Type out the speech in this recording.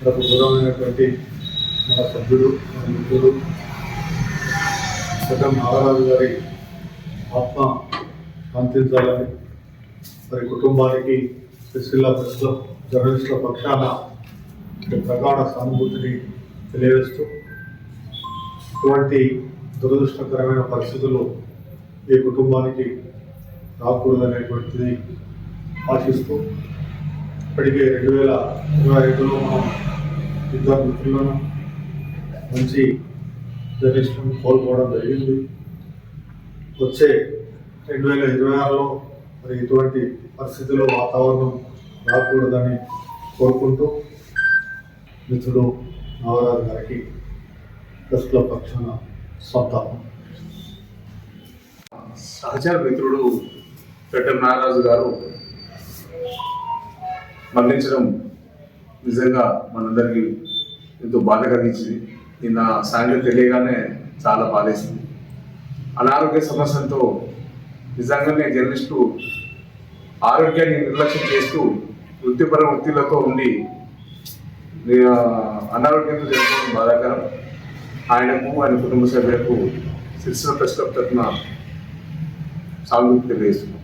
మనకు దూరమైనటువంటి మన సభ్యుడు మన మిత్రుడు సగం నాగరాజు గారి ఆత్మ శాంతించాలని మరి కుటుంబానికి సిరిసిల్ల ప్రెస్ క్లబ్ జర్నలిస్టుల పక్షాన ప్రగాఢ సానుభూతిని తెలియజేస్తూ ఇటువంటి దురదృష్టకరమైన పరిస్థితులు ఈ కుటుంబానికి రాకూడదనేటువంటిది ఆశిస్తూ ఇప్పటికే 2025లో మనం ఇద్దరు మిత్రులను మంచి జర్నలిస్టులను కోల్పోవడం జరిగింది. వచ్చే 2026లో మరి ఇటువంటి పరిస్థితుల్లో వాతావరణం రాకూడదని కోరుకుంటూ మిత్రుడు నాగరాజు గారికి ప్రెస్ క్లబ్ పక్షాన సంతాపం. సహచర మిత్రుడు పెట్టె నాగరాజు గారు మరణించడం నిజంగా మనందరికీ ఎంతో బాధ కలిగించింది. నిన్న సాయంత్రం తెలియగానే చాలా బాధేసింది. అనారోగ్య సమస్యలతో నిజంగానే జర్నలిస్టు ఆరోగ్యాన్ని నిర్లక్ష్యం చేస్తూ వృత్తిలతో ఉండి అనారోగ్యంతో జరగడం బాధాకరం. ఆయనకు ఆయన కుటుంబ సభ్యులకు సిరిసిల్ల ప్రెస్ క్లబ్ తరఫున సానుభూతి తెలియజేస్తున్నాం.